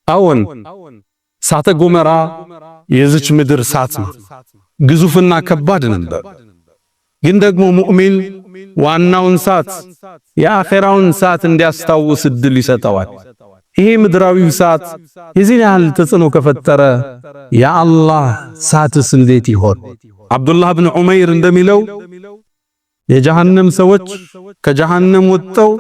አዎን እሳተ ገሞራ የዚች ምድር እሳት ነው። ግዙፍና ከባድ ነበር። ግን ደግሞ ሙእሚን ዋናውን እሳት የአኺራውን እሳት እንዲያስታውስ እድል ይሰጠዋል። ይሄ ምድራዊ እሳት የዚህን ያህል ተጽዕኖ ከፈጠረ የአላህ እሳትስ እንዴት ይሆን? አብዱላህ ብን ዑመይር እንደሚለው የጀሃነም ሰዎች ከጀሃነም ወጥተው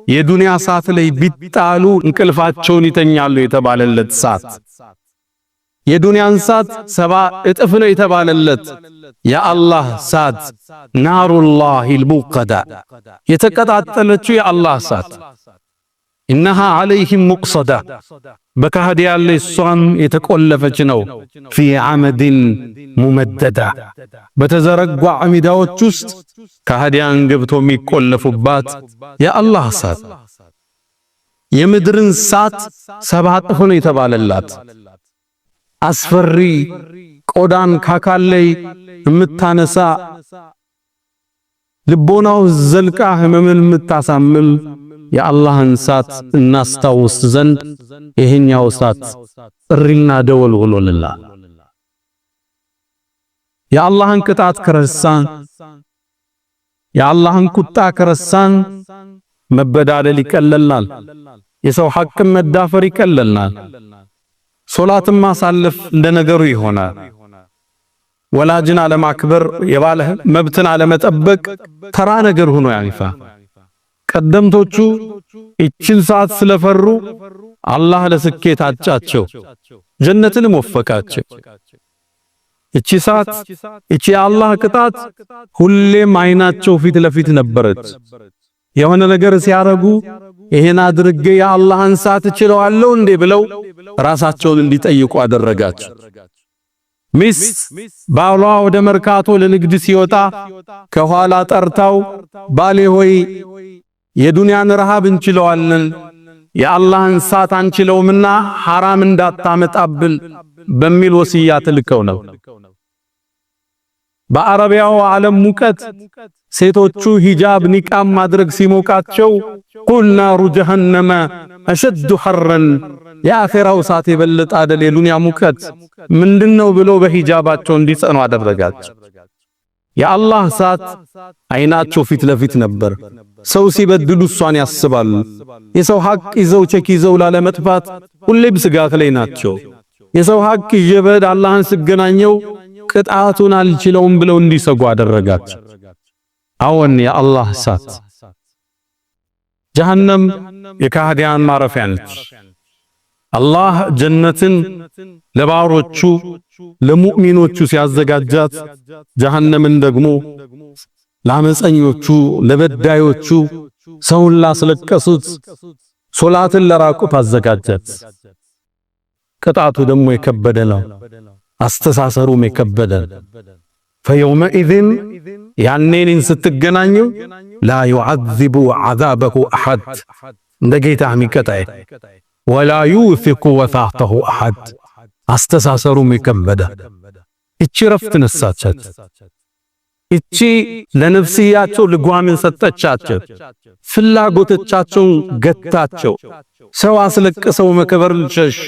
የዱንያ እሳት ላይ ቢጣሉ እንቅልፋቸውን ይተኛሉ የተባለለት እሳት የዱንያን እሳት 70 እጥፍ ነው የተባለለት የአላህ እሳት ናሩላሂል ሙቀዳ የተቀጣጠለችው የአላህ እሳት ኢነሃ ዐለይሂም ሙቅሰዳ በካህዲያን ላይ እሷም የተቆለፈች ነው። ፊ ዐመድን ሙመደዳ በተዘረጉ አሚዳዎች ውስጥ ካህዲያን ገብቶ የሚቆለፉባት የአላህ እሳት የምድርን እሳት 70 እጥፍ ነው የተባለላት አስፈሪ ቆዳን ካካል ላይ የምታነሳ ልቦናው ዘልቃ ህመምን የምታሳምም የአላህን እሳት እናስታውስ ዘንድ ይሄኛው እሳት ጥሪና ደወል ሆኖልናል። የአላህን ቅጣት ከረሳን የአላህን ቁጣ ከረሳን መበዳደል ይቀለልናል። የሰው ሐቅን መዳፈር ይቀለልናል። ሶላትን ማሳለፍ እንደነገሩ ይሆናል። ወላጅን አለማክበር የባለህ መብትን አለመጠበቅ ተራ ነገር ሆኖ ያልፋ። ቀደምቶቹ እቺን ሰዓት ስለፈሩ አላህ ለስኬት አጫቸው፣ ጀነትንም ወፈቃቸው። እቺ ሰዓት እቺ የአላህ ቅጣት ሁሌም አይናቸው ፊት ለፊት ነበረች። የሆነ ነገር ሲያረጉ ይሄን አድርጌ የአላህን ሰዓት እችለዋለሁ እንዴ ብለው ራሳቸውን እንዲጠይቁ አደረጋቸው። ሚስት ባሏ ወደ መርካቶ ለንግድ ሲወጣ ከኋላ ጠርታው ባሌ ሆይ የዱንያን ረሃብ እንችለዋለን የአላህን ሰዓት አንችለውምና ሐራም እንዳታመጣብል በሚል ወሲያ ትልከው ነው። በአረቢያው ዓለም ሙቀት ሴቶቹ ሂጃብ ኒቃብ ማድረግ ሲሞቃቸው ቁል ናሩ ጀሃነመ አሸዱ ሐረን የአኺራው እሳት የበለጠ አይደል የዱንያ ሙቀት ምንድነው ብሎ በሂጃባቸው እንዲጸኑ አደረጋቸው። የአላህ እሳት አይናቸው ፊት ለፊት ነበር። ሰው ሲበድሉ እሷን ያስባሉ። የሰው ሐቅ ይዘው ቸክ ይዘው ላለመጥፋት ሁሌም ስጋት ላይ ናቸው። የሰው ሐቅ ይጀበድ አላህን ሲገናኘው ቅጣቱን አልችለውም ብለው እንዲሰጉ አደረጋቸው። አዎን የአላህ እሳት ጀሃነም የካህዲያን ማረፊያ ነች። አላህ ጀነትን ለባሮቹ ለሙእሚኖቹ ሲያዘጋጃት ጀሃነምን ደግሞ ለአመፀኞቹ ለበዳዮቹ ሰውን ላስለቀሱት ሶላትን ለራቁት አዘጋጃት። ቅጣቱ ደግሞ የከበደ ነው። አስተሳሰሩም የከበደ ፈየውመኢዝን ያኔን ስትገናኙ ላ ዩዐዚቡ ዐዛበሁ አሐድ እንደ ጌታ የሚቀጣይ ወላ ዩሲቁ ወሳተሁ አሐድ አስተሳሰሩም የከበደ እቺ ረፍት ነሳቻት። እቺ ለነፍስያቸው ልጓምን ሰጠቻቸው። ፍላጎቶቻቸውን ገታቸው። ሰው አስለቅሰው መከበር ሸሽ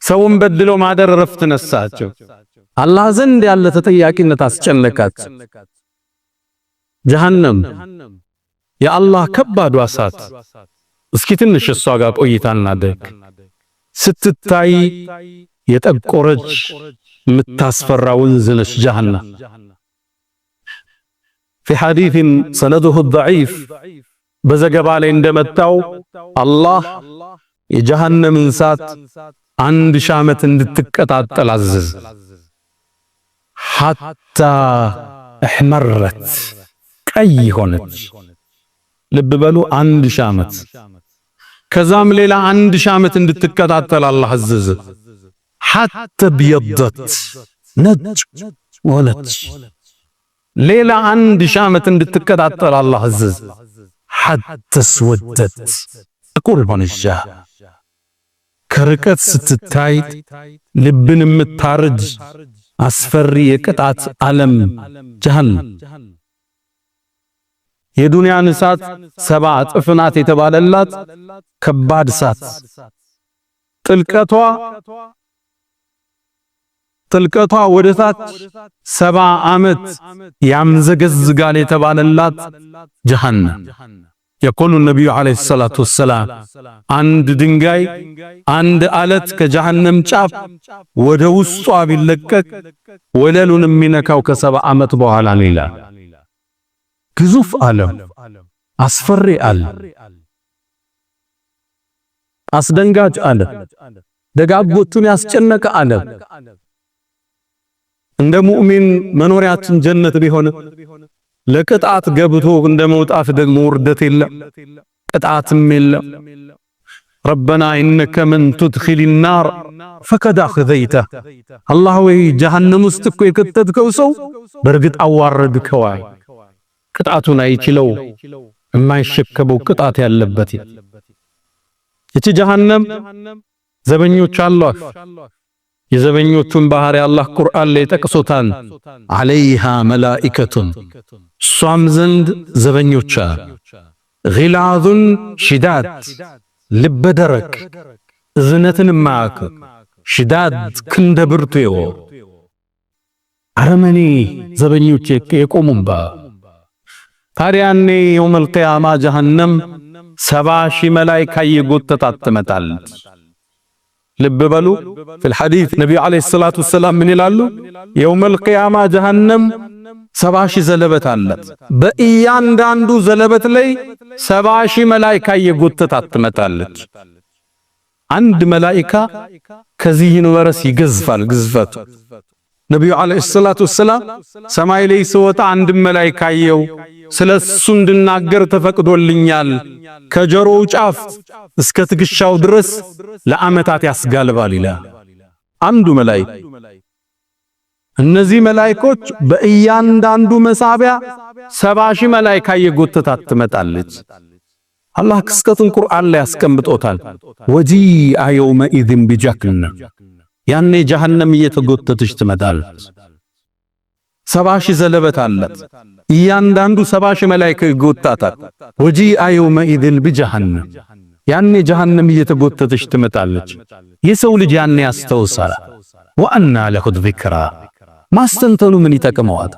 ሰውን በድለው ማደር ረፍት ነሳቸው። አላህ ዘንድ ያለ ተጠያቂነት አስጨነቃት። ጀሃነም የአላህ ከባዱ እሳት። እስኪ ትንሽ እሷ ጋር ቆይታ እናድርግ። ስትታይ የጠቆረች የምታስፈራ ወንዝ ነች ጀሃነም። في حديث سنده ضعيف በዘገባ ላይ እንደመጣው አላህ የጀሃነምን እሳት 1000 ዓመት እንድትቀጣጠል አዘዘ። حتى احمرت ቀይ ሆነች። ልብ በሉ 1000 ዓመት። ከዛም ሌላ 1000 ዓመት እንድትቀጣጠል አላህ አዘዘ። حتى ابيضت ነጭ ሆነች። ሌላ 1000 ዓመት እንድትቀጣጠል አላህ አዘዘ። حتى اسودت ጥቁር ሆነች። ከርቀት ስትታይ ልብን የምታርጅ አስፈሪ የቅጣት ዓለም ጀሃነም። የዱንያን እሳት 70 እጥፍ ናት የተባለላት ከባድ እሳት፣ ጥልቀቷ ወደታች 70 ዓመት ያምዘገዝጋል የተባለላት ጀሃነም። የቆሉ ነብዩ አለይሂ ሰላቱ ወሰላም አንድ ድንጋይ አንድ አለት ከጀሃነም ጫፍ ወደ ውስጧ ቢለቀቅ ወለሉን የሚነካው ከ70 ዓመት በኋላ ነው ይላል። ግዙፍ ዓለም፣ አስፈሪ ዓለም፣ አስደንጋጭ ዓለም፣ ደጋጎቹን ያስጨነቀ ዓለም። እንደ ሙእሚን መኖሪያችን ጀነት ቢሆን ለቅጣት ገብቶ እንደ መውጣት ደግሞ ውርደት የለም፣ ቅጣትም የለም። ረበና ኢነከ መን ትድኺል النار ፈቀድ አኽዘይተህ። አላህ ወይ ጀሃነም ውስጥ እኮ የከተትከው ሰው በእርግጥ አዋረድከው። ቅጣቱን አይችለው የማይሸከበው ቅጣት ያለበት። እቺ ጀሃነም ዘበኞች አሏት። የዘበኞቹን ባህሪ አላህ ቁርአን ላይ ጠቅሶታል። አለይሃ መላኢከቱን ሷም ዘንድ ዘበኞች ጊላዙን ሽዳድ ልበደረቅ እዝነትን ማዕክ ሽዳድ ክንደ ብርቱ አረመኔ ዘበኞች የቆሙባ። ታዲያኔ የውመል ቂያማ ጀሃነም 70 ሺህ መላኢካ እየጎተታት ትመጣለች። ልብ በሉ ፊል ሐዲስ ነብዩ አለይሂ ሰላቱ ወሰላም ምን ይላሉ? የውመል ቂያማ ጀሃነም 70 ሺህ ዘለበት አላት። በእያንዳንዱ ዘለበት ላይ 70 ሺህ መላኢካ እየጎተታት ትመጣለች። አንድ መላኢካ ከዚህ ዩኒቨርሲቲ ይገዝፋል ግዝፈቱ። ነብዩ አለይሂ ሰላቱ ወሰላም ሰማይ ላይ ሲወጣ አንድ መላኢካ አየው፣ ስለሱ እንድናገር ተፈቅዶልኛል፣ ከጆሮው ጫፍ እስከ ትግሻው ድረስ ለዓመታት ያስጋልባል ይላል አንዱ መላኢካ። እነዚህ መላኢኮች በእያንዳንዱ መሳቢያ 70 ሺህ መላኢካ እየጎተታት ትመጣለች። አላህ ክስተቱን ቁርአን ላይ ያስቀምጦታል። ወጂአ የውመኢዝን ቢጀሃነም፣ ያኔ ጀሃነም እየተጎተተች ትመጣለች። 70 ሺህ ዘለበት አላት። እያንዳንዱ 70 ሺህ መላኢካ ይጎታታል። ወጂአ የውመኢዝን ቢጀሃነም፣ ያኔ ጀሃነም እየተጎተተች ትመጣለች። የሰው ልጅ ያኔ ያስተውሳል። ወአና ለሁ ዚክራ፣ ማስተንተኑ ምን ይጠቅመዋል?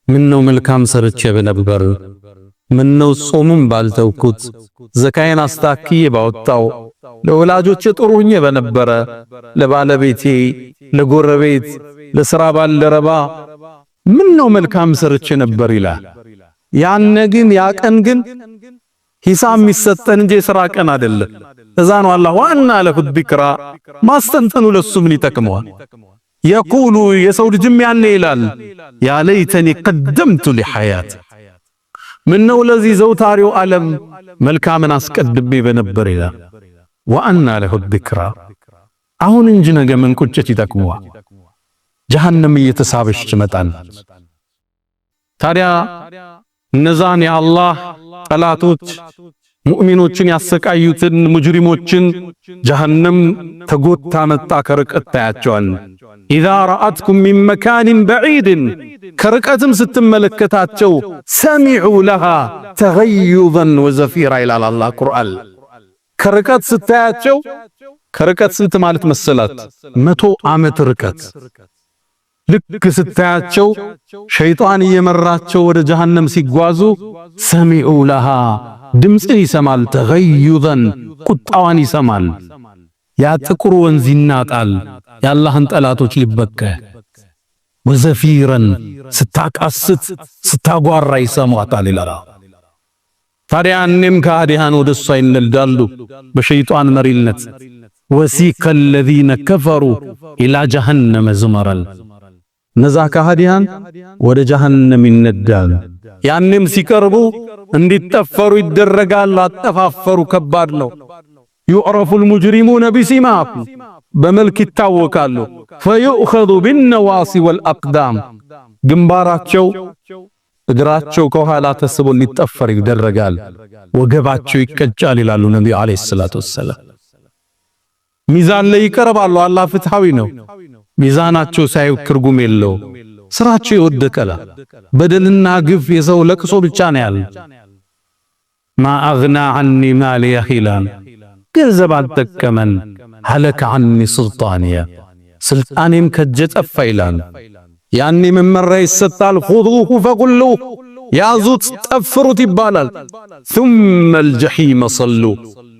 ምነው መልካም ሰርቼ በነበር፣ ምነው ጾሙን ባልተውኩት፣ ዘካዬን አስታክዬ ባወጣው፣ ለወላጆቼ ጥሩ ሆኜ በነበረ፣ ለባለቤቴ፣ ለጎረቤት፣ ለሥራ ባልደረባ ምነው መልካም ሰርቼ ነበር ይላል። ያነ ግን ያቀን ግን ሂሳብ የሚሰጠን እንጂ የሥራ ቀን አይደለም። እዛ ነው አላህ ወአና ለሁ ዚክራ፣ ማስተንተኑ ለሱ ምን ይጠቅመዋል? የቁሉ የሰው ልጅም ያኔ ይላል ያ ለይተኒ ቀደምቱ ሊሐያት፣ ምነው ለዚህ ዘውታሪው ዓለም መልካምን አስቀድሜ በነበር ይላል። ወአና ለሁ ዚክራ፣ አሁን እንጂ ነገ ምን ቁጭት ይጠቅመዋል? ጀሃነም እየተሳበች ትመጣለች። ታዲያ እነዛን የአላህ ጠላቶች ሙእሚኖችን ያሰቃዩትን ሙጅሪሞችን ጀሃነም ተጎታ መጣ ከርቀት ታያቸዋል። ኢዛ ረአትኩም ሚን መካኒን በዒድን፣ ከርቀትም ስትመለከታቸው ሰሚዑ ለሃ ተገዩዘን ወዘፊራ ይላል አላህ ቁርአን። ከርቀት ስታያቸው፣ ከርቀት ስንት ማለት መሰላት? 100 ዓመት ርቀት። ልክ ስታያቸው ሸይጣን እየመራቸው ወደ ጀሃነም ሲጓዙ ሰሚዑ ለሃ ድምፅን ይሰማል፣ ተገዩዘን ቁጣዋን ይሰማል። ያ ጥቁር ወንዝ ይናጣል የአላህን ጠላቶች ሊበቀ፣ ወዘፊረን ስታቃስት ስታጓራ ይሰማታል ይላል። ታዲያ እኔም ከሃዲያን ወደ እሷ ይነዳሉ በሸይጣን መሪነት። ወሲቀ الذين كفروا إلى جهنم زمرا፣ እነዛ ከሃዲያን ወደ ጀሃነም ይነዳሉ። ያንም ሲቀርቡ እንዲጠፈሩ ይደረጋል። አጠፋፈሩ ከባድ ነው። يعرف المجرمون بسيماهم፣ በመልክ ይታወቃሉ። فيؤخذ بالنواصي والأقدام፣ ግንባራቸው እግራቸው ከኋላ ተስቦ እንዲጠፈር ይደረጋል። ወገባቸው ይቀጫል ይላሉ ነብዩ አለይሂ ሰላቱ ወሰላም። ሚዛን ላይ ይቀርባሉ። አላህ ፍትሃዊ ነው። ሚዛናቸው ሳይው ትርጉም የለው። ስራቸው ይወደቀላ። በደልና ግፍ የሰው ለቅሶ ብቻ ነው ያለ። ማ አግና ዐኒ ማሊየ ኺላን፣ ገንዘብ አልጠቀመን፣ ሀለከ ዐኒ ሱልጣንያ ስልጣኔም ከእጄ ጠፋ ይላል። ያኔ መመሪያ ይሰጣል። ኹዙሁ ፈጉሉሁ ያዙት ጠፍሩት ይባላል። ثم الجحيم صلوا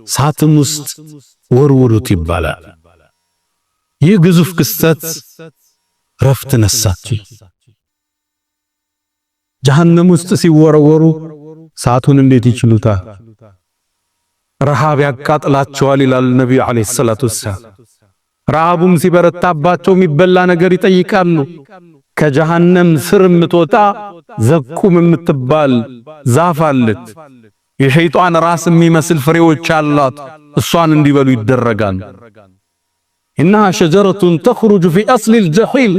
እሳትም ውስጥ ወርውሩት ይባላል። ይህ ግዙፍ ክስተት ረፍት ነሳች። ጀሃነም ውስጥ ሲወረወሩ እሳቱን እንዴት ይችሉታል? ረሃብ ያቃጥላቸዋል ይላል ነብዩ አለይሂ ሰላቱ ወሰላም። ረሃቡም ሲበረታባቸው የሚበላ ነገር ይጠይቃሉ። ከጀሃነም ስር የምትወጣ ዘቁም የምትባል ዛፍ አለች። የሸይጣን ራስ የሚመስል ፍሬዎች አሏት። እሷን እንዲበሉ ይደረጋል። ኢነሃ ሸጀረቱን ተኽሩጁ ፊ አስሊል ጀሒም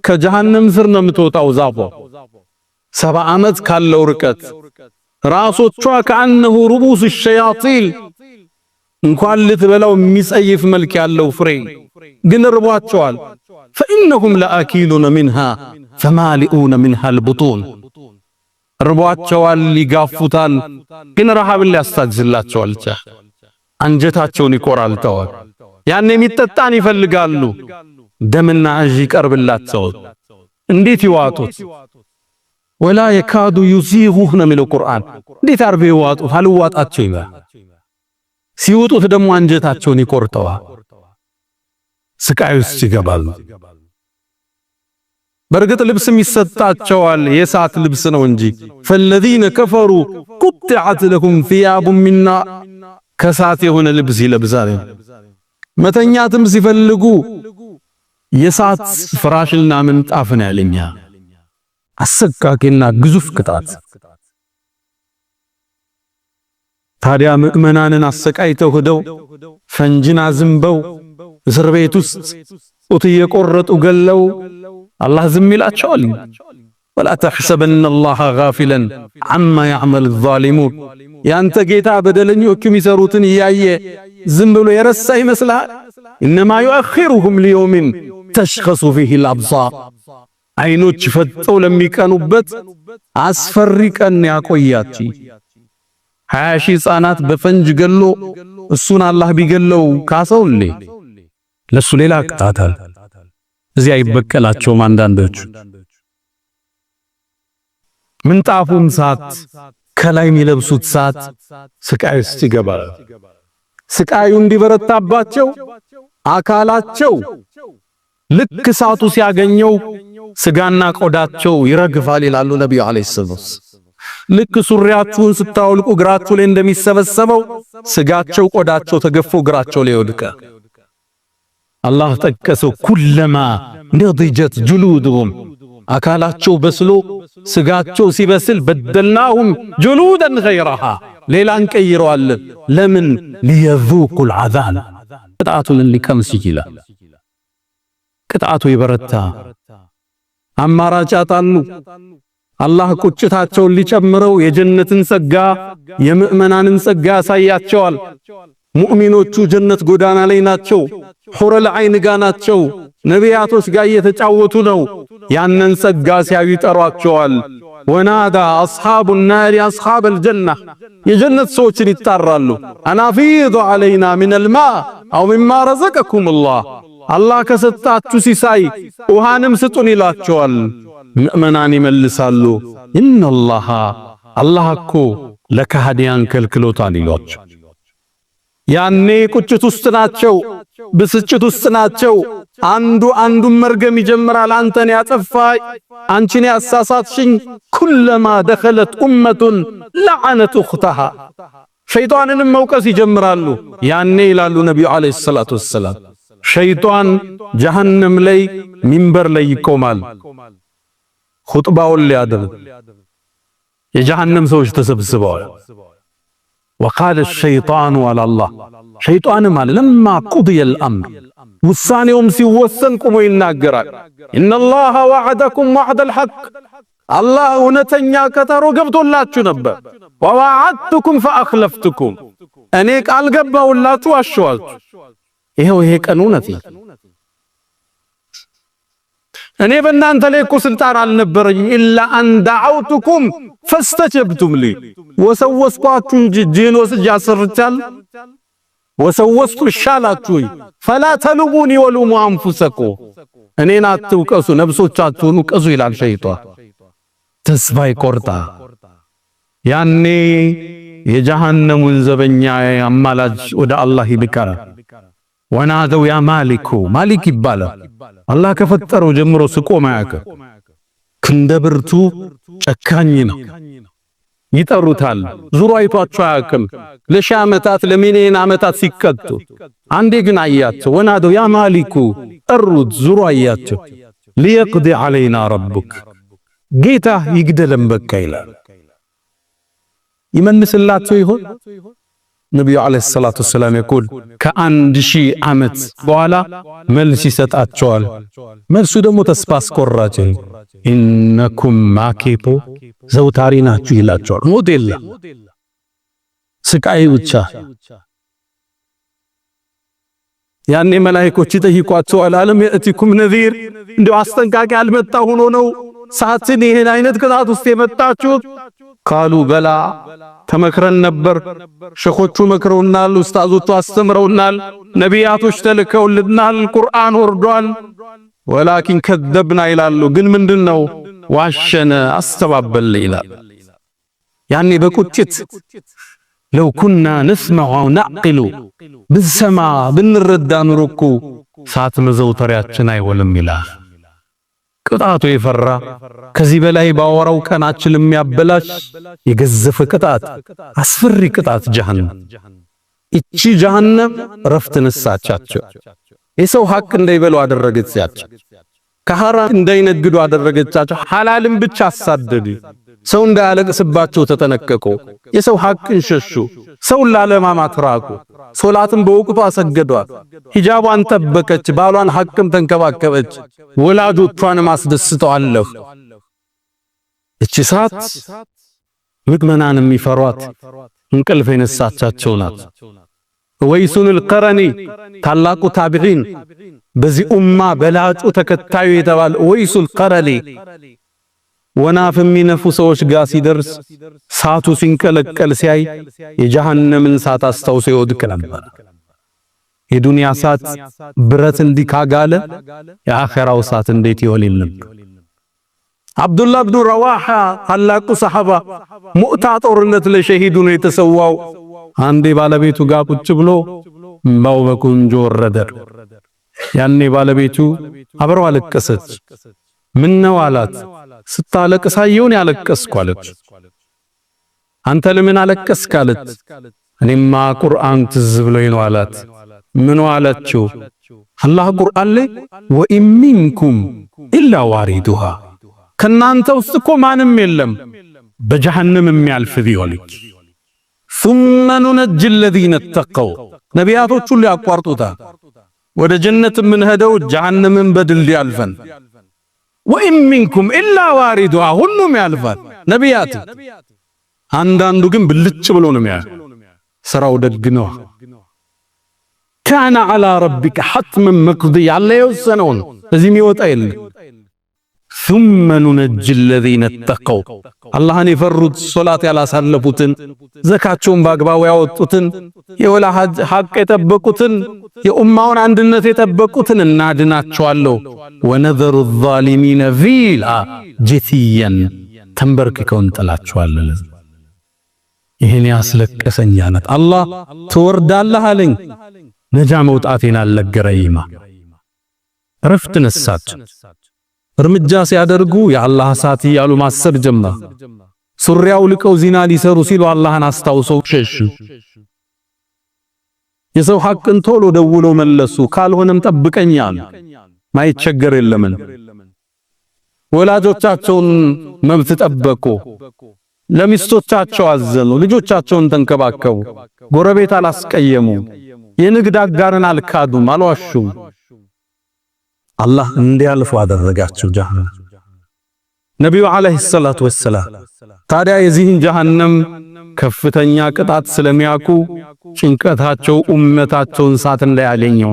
ከጀሃነም ስር ነው የምትወጣው ዛፏ 70 ዓመት ካለው ርቀት ራሶቿ ከአነሁ ሩቡስ ሸያጢን እንኳን ልትበላው የሚጸይፍ መልክ ያለው ፍሬ ግን ርቧቸዋል። ፈኢነሁም ለአኪሉነ ሚንሃ ፈማሊኡነ ሚንሃ አልቡጡን ርቧቸዋል፣ ይጋፉታል፣ ግን ረሃብን ሊያስታግዝላቸዋል። አንጀታቸውን ይቆራልተዋል። ያኔ የሚጠጣን ይፈልጋሉ። ደምና እዥ ይቀርብላቸዋል። እንዴት ይዋጡት? ወላ የካዱ ዩሲጉህ ነው የሚለው ቁርአን። እንዴት አርበው ይዋጡት? አልዋጣቸው ይላል። ሲውጡት ደግሞ አንጀታቸውን ይቆርጠዋል። ስቃይ ውስጥ ይገባሉ። በርግጥ ልብስም ይሰጣቸዋል፣ የእሳት ልብስ ነው እንጂ فالذين كفروا قطعت لهم ثياب من نار ከእሳት የሆነ ልብስ ይለብሳል። መተኛትም ሲፈልጉ የእሳት ፍራሽና ምንጣፍን ያለኛ አሰቃቂና ግዙፍ ቅጣት። ታዲያ ምእመናንን አሰቃይተው ሄደው ፈንጅና ዝንበው እስር ቤት ውስጥ ጡት እየቆረጡ ገለው አላህ ዝም ይላቸዋል። ወላ ተሕሰበነ አላህ ጋፊለን ዐማ ያዕመሉ ዛሊሙን ያንተ ጌታ በደለኞቹ የሚሰሩትን እያየ ዝም ብሎ የረሳ ይመስልሃል? ኢነማ ዩአኺሩሁም ሊየውሚን ተሽኸሱ ፊሂ አልአብሳር አይኖች ፈጠው ለሚቀኑበት አስፈሪ ቀን ያቆያች። 20 ሺህ ሕፃናት በፈንጅ ገሎ እሱን አላህ ቢገለው ካሰውሌ ለሱ ሌላ ቅጣታል። እዚያ ይበቀላቸውም አንዳንዶቹ ምንጣፉም ሳት ከላይ የሚለብሱት ሳት ስቃይ ውስጥ ይገባል። ስቃዩ እንዲበረታባቸው አካላቸው ልክ ሳቱ ሲያገኘው ስጋና ቆዳቸው ይረግፋል ይላሉ ነብዩ አለይሂ ሰላም። ልክ ሱሪያችሁን ስታወልቁ እግራችሁ ላይ እንደሚሰበሰበው ስጋቸው ቆዳቸው ተገፎ እግራቸው ላይ ይወድቃል። አላህ ጠቀሰው ኩለማ ነضجت جلودهم አካላቸው በስሎ ስጋቸው ሲበስል በደልናሁም جلودا غيرها ሌላን ቀይረዋለን። ለምን ليذوقوا العذاب ቅጣቱን ሊቀምሱ ይችላል። ቅጣቱ ይበረታ። አማራጭ አጣሉ። አላህ ቁጭታቸውን ሊጨምረው የጀነትን ጸጋ የምእመናንን ጸጋ ያሳያቸዋል። ሙእሚኖቹ ጀነት ጎዳና ላይ ናቸው። ሑረል ዐይን ጋ ናቸው። ነቢያቶች ጋር እየተጫወቱ ነው። ያንን ጸጋ ሲያዩ ይጠሯቸዋል። ወናዳ አስሓቡ ናሪ አስሓበል ጀና የጀነት ሰዎችን ይጣራሉ። አናፊዱ ዐለይና ሚነል ማእ አው ሚማ ረዘቀኩም አላህ ከሰጣችሁ ሲሳይ ውሃንም ስጡን ይላቸዋል። ምእመናን ይመልሳሉ ኢነላሃ አላህ እኮ ለካህዲያን ከልክሎታል ይሏቸው። ያኔ ቁጭት ውስጥ ናቸው፣ ብስጭት ውስጥ ናቸው። አንዱን መርገም ይጀምራል። አንተን ያጠፋይ፣ አንቺን ያሳሳትሽኝ። ኩለማ ደኸለት ኡመቱን ለዐነት ኡኽተሃ ሸይጣንንም መውቀስ ይጀምራሉ። ያኔ ይላሉ ነብዩ አለይሂ ሰላቱ ወሰላም ሸይጣን ጀሃነም ላይ ሚንበር ላይ ይቆማል። ኹጥባውን ሊያደርግ የጀሃነም ሰዎች ተሰብስበዋል። وقال الشيطان على الله شيطان ما لما قضي الأمر ውሳኔውም ሲወሰን ቆሞ ይናገራል። إن الله وعدكم وعد الحق አላህ እውነተኛ ቀጠሮ ገብቶላችሁ ነበር። ووعدتكم فأخلفتكم እኔ ቃል ገባሁላችሁ አሸዋችሁ። ይሄው ይሄ ቀን እውነት ነው። እኔ በእናንተ ላይ እኮ ስልጣን አልነበረኝ ኢላ አን ደዐውቱኩም ፈስተጀብቱም ሊ ወሰወስኳችሁ እንጂ ጂን ወስጄ አሰርቻለሁ። ወሰወስቱ ሻላችሁኝ ፈላ ተሉሙኒ ወሉሙ አንፉሰኩም እኔን አትውቀሱ ነፍሶቻችሁን ውቀሱ ይላል ሸይጣን። ተስፋ ይቆርጣ ያኔ የጀሃነሙን ዘበኛ አማላጅ ወደ አላህ ይልካል። ወናደው ያ ማሊኩ ማሊክ ይባላል። አላህ ከፈጠረው ጀምሮ ስቆም አያውቅም። ክንደብርቱ ጨካኝ ነው። ይጠሩታል። ዙሮ አይቷቸው አያውቅም። ለሺህ ዓመታት ለሚሊዮን ዓመታት ሲቀጡ አንዴ ግን አያቸው። ወናደው ያ ማሊኩ ጠሩት። ዙሮ አያቸው። ሊየቅዲ ዐለይና ረቡክ ጌታ ይግደለን በቃ ይላል። ይመልስላቸው ይሆን? ነብዩ አለይሂ ሰላቱ ወሰላም ይቆል ከ1000 ዓመት በኋላ መልስ ይሰጣቸዋል። መልሱ ደግሞ ተስፋ አስቆራጭ ኢነኩም ማኪቱ ዘውታሪ ናችሁ ይላቸዋል። ሞዴል ስቃይ ብቻ። ያኔ መላእክቶች ይጠይቋቸዋል አለም የእቲኩም ነዚር እንደው አስጠንቃቂ አልመጣ ሆኖ ነው ሳትን ይሄን አይነት ቅጣት ውስጥ የመጣችሁት? ቃሉ በላ ተመክረን ነበር። ሸኾቹ መክረውናል፣ ኡስታዞቹ አስተምረውናል፣ ነቢያቶች ተልከውልናል፣ ቁርአን ወርዷል። ወላኪን ከذبና ይላሉ። ግን ምንድነው ዋሸነ አስተባበል ይላል። ያኔ በቁጭት ለው ኩና ነስመዑ ወነዕቂሉ ብንሰማ ብንረዳ ኑሮ እኮ ሳት መዘውተሪያችን አይወልም ይላል። ቅጣቱ የፈራ ከዚህ በላይ ባወራው ቀናችን የሚያበላሽ የገዘፈ ቅጣት፣ አስፈሪ ቅጣት ጀሃነም። እቺ ጀሃነም ረፍት ነሳቻቸው። የሰው ሐቅ እንዳይበሉ አደረገቻቸው። ከሐራም እንዳይነግዱ አደረገቻቸው። ሐላልን ብቻ አሳደዱ። ሰው እንዳያለቅስባቸው ተጠነቀቁ። የሰው ሐቅን ሸሹ። ሰውን ላለማማት ራቁ። ሶላትን በወቅቱ አሰገዷት። ሂጃቧን ጠበቀች። ባሏን ሐቅም ተንከባከበች። ወላጆቿንም አስደስተዋለሁ። እቺ ሰዓት ምዕመናን የሚፈሯት እንቅልፍ የነሳቻቸው ናት። ወይሱል ቀረኒ ታላቁ ታቢዒን በዚህ ኡማ በላጩ ተከታዩ የተባለ ወይሱል ቀረኒ ወናፍ የሚነፉ ሰዎች ጋር ሲደርስ ሳቱ ሲንቀለቀል ሲያይ የጀሃነምን ሳት አስታውሶ ይወድቅ ነበር። የዱንያ ሳት ብረት እንዲካጋለ የአኺራው ሳት እንዴት ይሆን ነበር? አብዱላህ ኢብኑ ረዋሃ ታላቁ ሰሃባ ሙእታ ጦርነት ለሸሂዱ ነው የተሰዋው። አንዴ ባለቤቱ ጋር ቁጭ ብሎ እምባው በቁንጆ ወረደ። ያኔ ባለቤቱ አብረው አለቀሰች። ምን ነው አላት። ስታለቅስ አየሁን ያለቀስኩ አለች። አንተ ለምን አለቀስክ አለች። እኔማ ቁርአን ትዝ ብሎኝ ነው አላት። ምን አላችሁ? አላህ ቁርአን ላይ ወኢን ሚንኩም ኢላ ዋሪዱሃ ከናንተ ውስጥ እኮ ማንም የለም በጀሃነም የሚያልፍ ቢሆንክ ثم ننجي الذين اتقوا ነቢያቶች ሁሉ ያቋርጡታል። ወደ ጀነት የምንሄደው ጀሃነምን በድል ያልፈን ወኢን ሚንኩም ኢላ ዋሪዱሃ ሁሉም ያልፋል። ነቢያት አንዳንዱ ግን ብልጭ ብሎ ነው የሚያልፍ። ስራው ደግ ነው። ካነ ዐላ ረቢከ ሐትመን መቅዲያ ያለ የወሰነው ነው። እዚህም ይወጣ የለም። ثم ننجي الذين اتقوا አላህን የፈሩት ሶላት ያላሳለፉትን ዘካቸውን በአግባቡ ያወጡትን የወላጅ ሐቅ የጠበቁትን የኡማውን አንድነት የጠበቁትን እናድናቸዋለሁ። ወነዘሩ الظالمين ፊሃ ጀቲያን ተንበርክከው እንጥላቸዋለን። ይሄን ያስለቀሰኝ አላት። አላህ ትወርዳለህ አለኝ። ነጃ መውጣቴን አልነገረኝማ። ረፍት ነሳቸው። እርምጃ ሲያደርጉ የአላህ ሳት ያሉ ማሰብ ጀመሩ። ሱሪያው ልቀው ዚና ሊሰሩ ሲሉ አላህን አስታውሰው ሸሹ። የሰው ሐቅን ቶሎ ደውሎ መለሱ። ካልሆነም ጠብቀኛል ማይቸገር የለምን። ወላጆቻቸውን መብት ጠበቁ። ለሚስቶቻቸው አዘኑ። ልጆቻቸውን ተንከባከቡ። ጎረቤት አላስቀየሙ። የንግድ አጋርን አልካዱም፣ አልዋሹም። አላህ እንዲያልፉ አደረጋቸው ጀሃነም። ነብዩ አለይሂ ሰላቱ ወሰላም ታዲያ የዚህን ጀሃነም ከፍተኛ ቅጣት ስለሚያውቁ ጭንቀታቸው ኡመታቸውን ሳት እንዳያገኘው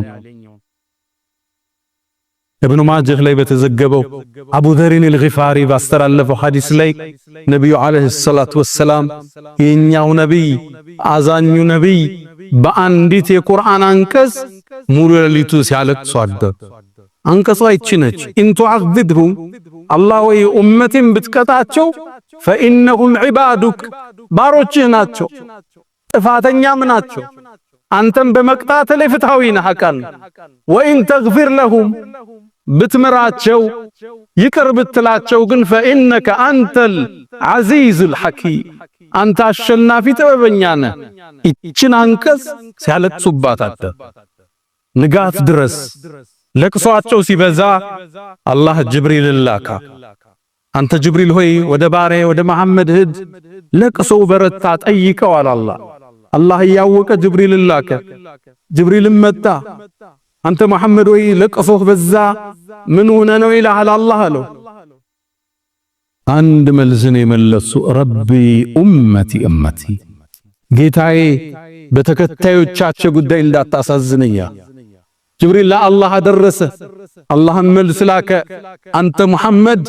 ኢብኑ ማጀህ ላይ በተዘገበው አቡ ዘሪን አልጊፋሪ ባስተላለፈው ሐዲስ ላይ ነብዩ አለይሂ ሰላቱ ወሰላም የኛው ነብይ አዛኙ ነብይ በአንዲት የቁርአን አንቀጽ ሙሉ ሌሊቱ ሲያለቅሱ አደሩ። አንቀጿ ይቺ ነች። ኢን ቱዐዚብሁም አላህ ወይ ኡመቴን ብትቀጣቸው ፈኢነሁም ዒባዱክ ባሮችህ ናቸው፣ ጥፋተኛም ናቸው። አንተም በመቅጣት ላይ ፍትሃዊ ነህ አቃል። ወኢን ተግፊር ለሁም ብትምራቸው ይቅር ብትላቸው ግን ፈኢነከ አንተል ዐዚዙል ሐኪም አንተ አሸናፊ ጥበበኛ ነህ። ይችን አንቀጽ ሲያለቅሱባት አደሩ ንጋት ድረስ። ለቅሷቸው ሲበዛ አላህ ጅብሪልን ላካ። አንተ ጅብሪል ሆይ ወደ ባሪያዬ ወደ መሐመድ ሂድ፣ ለቅሶው በረታ ጠይቀው አለ አላህ። አላህ እያወቀ ጅብሪልን ላከ። ጅብሪልም መጣ። አንተ መሐመድ ሆይ ለቅሶህ በዛ ምን ሆነ ነው ይልሃል አላህ አለው። አንድ መልስን የመለሱ ረቢ ኡመቲ ኡመቲ ጌታዬ በተከታዮቻቸው ጉዳይ እንዳታሳዝነኛ። ጅብሪል ለአላህ አደረሰ። አላህም መልስ ላከ። አንተ ሙሐመድ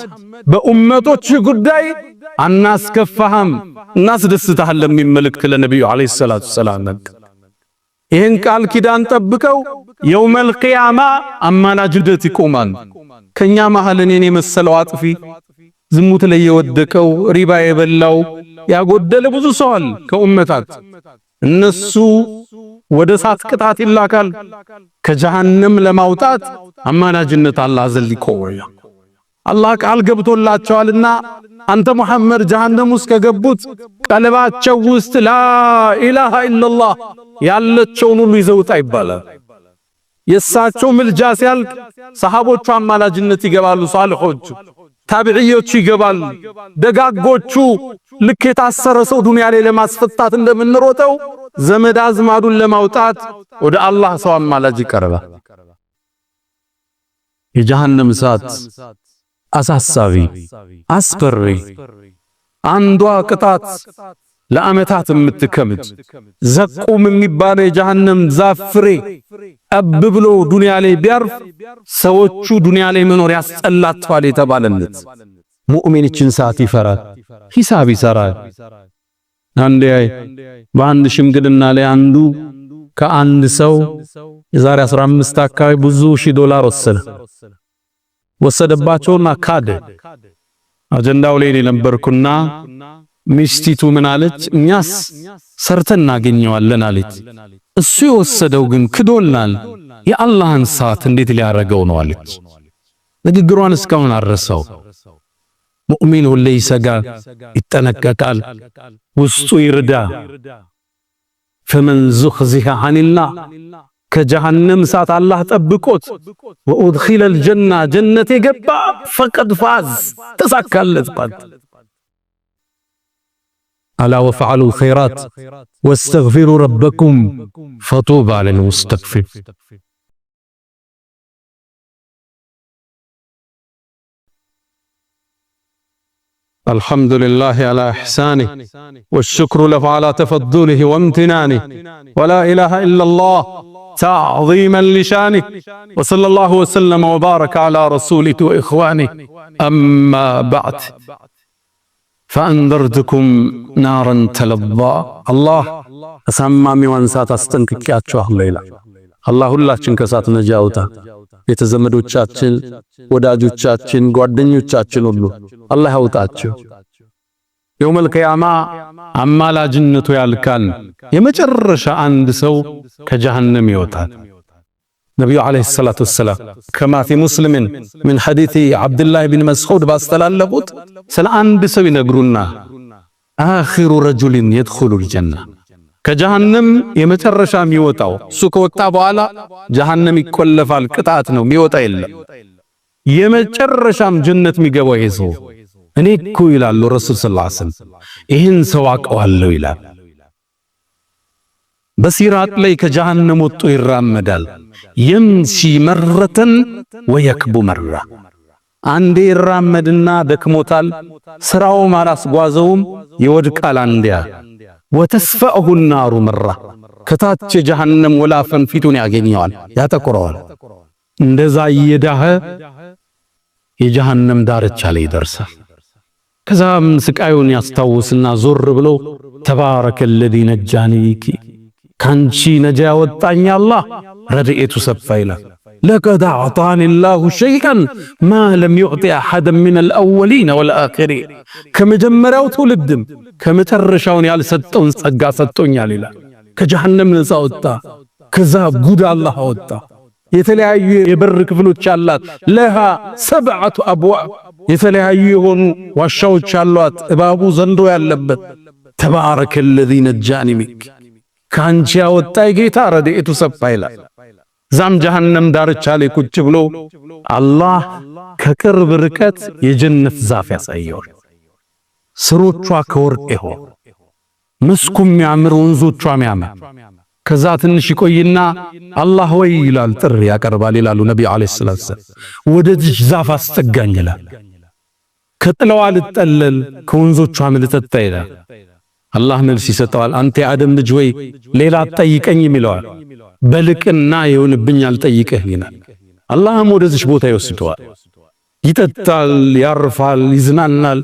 በኡመቶች ጉዳይ አናስከፋህም እናስደስታለን የሚል መልእክት ለነብዩ አለይሂ ሰላቱ ሰላም። ይህን ቃል ኪዳን ጠብቀው የውመል ቂያማ አማላጅነት ይቆማል። ከኛ መሃል እኔን የመሰለው አጥፊ፣ ዝሙት ላይ የወደቀው፣ ሪባ የበላው ያጎደለ ብዙ ሰው አለ ከኡመታት። እነሱ ወደ እሳት ቅጣት ይላካል። ከጀሃነም ለማውጣት አማላጅነት አላህ ዘንድ ይቆያል። አላህ ቃል ገብቶላቸዋልና አንተ ሙሐመድ ጀሃነም ውስጥ ከገቡት ቀልባቸው ውስጥ ላኢላሃ ኢላላህ ያለችውን ሁሉ ይዘውጣ ይባላል። የእሳቸው ምልጃ ሲያልቅ ሰሃቦቹ አማላጅነት ይገባሉ። ሷሊሖቹ ታቢዒዮቹ ይገባሉ። ደጋጎቹ ልክ የታሰረ ሰው ዱንያ ላይ ለማስፈታት እንደምንሮጠው ዘመድ አዝማዱን ለማውጣት ወደ አላህ ሰው አማላጅ ይቀርባል። የጀሃነም እሳት አሳሳቢ፣ አስፈሪ፣ አንዷ ቅጣት ለዓመታት የምትከምድ ዘቁም የሚባለው የጀሃነም ዛፍ ፍሬ ጠብ ብሎ ዱንያ ላይ ቢያርፍ ሰዎቹ ዱንያ ላይ መኖር ያስጠላቸዋል የተባለለት ሙእሚኖችን ሰዓት ይፈራል፣ ሂሳብ ይሰራል። አንዴ በአንድ ሽምግልና ላይ አንዱ ከአንድ ሰው የዛሬ 15 አካባቢ ብዙ ሺህ ዶላር ወሰደባቸውና ካደ። አጀንዳው ላይ ነበርኩና ሚስቲቱ ምን አለች? እኛስ ሰርተን እናገኘዋለን አለች። እሱ የወሰደው ግን ክዶላል፣ የአላህን ሰዓት እንዴት ሊያረገው ነው አለች። ንግግሯን እስካሁን አረሳው። ሙእሚን ሁሌ ይሰጋል፣ ይጠነቀቃል፣ ውስጡ ይርዳ። ፈመን ዙኽዚሃ ዐኒላህ ከጀሃነም እሳት አላህ ጠብቆት ወኡድኺለል ጀና ጀነት የገባ ፈቀድ ፋዝ ተሳካለት። አላ ወፈዐሉ ኸይራት ወስተግፊሩ ረበኩም ፈጡባ ሊልሙስተግፊር። الحمد لله على إحسانه والشكر له على تفضله وامتنانه ولا إله إلا الله تعظيما لشانه وصلى الله وسلم وبارك على رسوله وإخوانه أما بعد فأنذرتكم نارا تلظى الله أسمامي وانسات أستنككياتشوه الليلة الله ሁላችን ከሳት ነጃ አውጣ። የተዘመዶቻችን ወዳጆቻችን ጓደኞቻችን ሁሉ አላህ ያውጣቸው። የውመል ቂያማ አማላጅነቱ ያልካል። የመጨረሻ አንድ ሰው ከጀሃነም ይወጣል። ነብዩ አለይሂ ሰላቱ ወሰላም ከማ ፊ ሙስሊምን ምን ሐዲስ አብዱላህ ብን መስዑድ ባስተላለፉት ስለ አንድ ሰው ይነግሩና አኺሩ ረጁልን የድኹሉል ጀና ከጀሃነም የመጨረሻ የሚወጣው እሱ ከወጣ በኋላ ጀሃነም ይቆለፋል፣ ቅጣት ነው፣ የሚወጣ የለም። የመጨረሻም ጀነት የሚገባው ይሄ ሰው እኔ እኮ ይላሉ ረሱል ሰለላሁ ዐለይሂ ወሰለም ይህን ሰው አውቀዋለሁ ይላል። በሲራጥ ላይ ከጀሃነም ወጥቶ ይራመዳል። የምሺ መረተን ወየክቡ መራ። አንዴ ይራመድና ደክሞታል፣ ስራውም አላስጓዘውም፣ ይወድቃል። አንዴያ ወተስፈአሁ النار መራ። ከታች ጀሃነም ወላፈን ፊቱን ያገኘዋል፣ ያጠቁረዋል። እንደዛ እየዳኸ የጀሃነም ዳርቻ ላይ ይደርሳል። ከዛም ስቃዩን ያስታውስና ዞር ብሎ ተባረከ الذي ነጃኒኪ ካንቺ ነጃ ያወጣኝ አላህ ረድኤቱ ሰፋ ይላል። ለቀድ አዕጣኒ ላሁ ሸይአን ማ ለም ዩዕጢ አሐደን ሚነል አወሊነ ወልአኺሪን ከመጀመሪያው ትውልድም ከመጨረሻውን ያልሰጠውን ጸጋ ሰጥቶኛል ይላል። ከጀሃነም ነፃ ወጣ። ከዛ ጉድ አላህ አወጣ። የተለያዩ የበር ክፍሎች አላት። ለሃ ሰብዐቱ አብዋብ የተለያዩ የሆኑ ዋሻዎች አሏት። እባቡ ዘንዶ ያለበት። ተባረከ ለዚ ነጃኒ ሚንክ ካንቺ ያወጣኝ ጌታ ረድኤቱ ሰፋ ይላል። ዛም ጀሃነም ዳርቻ ላይ ቁጭ ብሎ አላህ ከቅርብ ርቀት የጀነት ዛፍ ያሳየዋል። ስሮቿ ከወርቅ ይሆን መስኩ የሚያምር ወንዞቿ የሚያምር። ከዛ ትንሽ ይቆይና አላህ ወይ ይላል፣ ጥሪ ያቀርባል ይላሉ ነብዩ አለይሂ ሰላቱ ወሰለም። ወደዚህ ዛፍ አስጠጋኝ ይላል። ከጥላዋ ልጠለል ከወንዞቿ ልጠጣ ይላል። አላህ መልስ ይሰጠዋል። አንተ የአደም ልጅ ወይ ሌላ አትጠይቀኝም ይለዋል። በልቅና ይሆንብኛል ጠይቀህ ይላል። አላህም ወደዚህ ቦታ ይወስደዋል። ይጠጣል፣ ያርፋል፣ ይዝናናል፣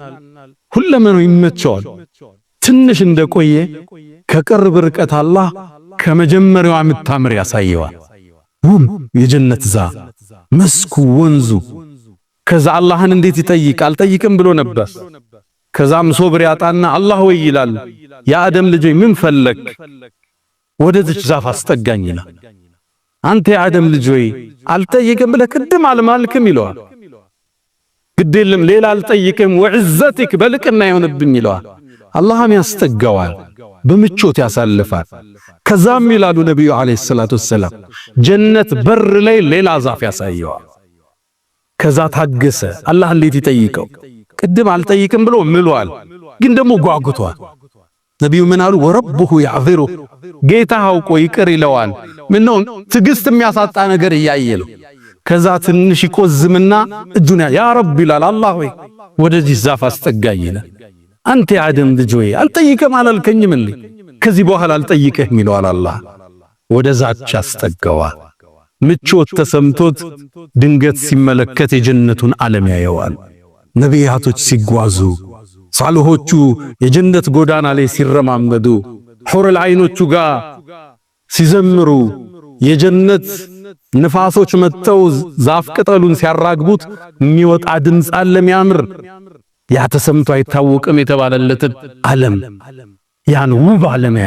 ሁለመናው ይመቸዋል። ትንሽ እንደቆየ ከቅርብ ርቀት አላህ ከመጀመሪያው የምታምር ያሳየዋል። የጀነት ዛፍ መስኩ፣ ወንዙ። ከዛ አላህን እንዴት ይጠይቅ? አልጠይቅም ብሎ ነበር። ከዛም ሶብር ያጣና አላህ ወይ ይላል። የአደም ልጅ ምን ፈለክ? ወደዚህ ዛፍ አስጠጋኝ ይላል። አንተ የአደም ልጅ ወይ አልጠይቅም ብለህ ቅድም አልማልክም ይለዋል። ግዴለም ሌላ አልጠይቅም ወዕዘቲክ በልቅና ይሆንብኝ ይለዋል። አላህም ያስጠጋዋል፣ በምቾት ያሳልፋል። ከዛም ይላሉ ነብዩ አለይሂ ሰላቱ ወሰለም ጀነት በር ላይ ሌላ ዛፍ ያሳየዋል። ከዛ ታገሰ። አላህ እንዴት ይጠይቀው? ቅድም አልጠይቅም ብሎ ምሏል፣ ግን ደግሞ ጓጉቷል። ነብዩ ምን አሉ? ወረብሁ ያዕዚሩ ጌታ አውቆ ይቅር ይለዋል። ምነው ትዕግስት የሚያሳጣ ነገር እያየለው። ከዛ ትንሽ ይቆዝምና እጁን ያ ረብ ይላል። አላህ ወይ ወደዚህ ዛፍ አስጠጋኝ ይላል። አንተ የአደም ልጅ ወይ አልጠይቅም አላልከኝም እንዴ? ከዚህ በኋላ አልጠይቅህም ይለዋል። አላህ ወደዛች አስጠጋዋል። ምቾት ተሰምቶት ድንገት ሲመለከት የጀነቱን ዓለም ያየዋል። ነቢያቶች ሲጓዙ፣ ሷሊሆቹ የጀነት ጎዳና ላይ ሲረማመዱ፣ ሑረል ዐይኖቹ ጋር ሲዘምሩ፣ የጀነት ንፋሶች መጥተው ዛፍ ቅጠሉን ሲያራግቡት የሚወጣ ድምፅ አለ የሚያምር። ያ ተሰምቶ አይታወቅም የተባለለትን ዓለም ያን ውብ ዓለም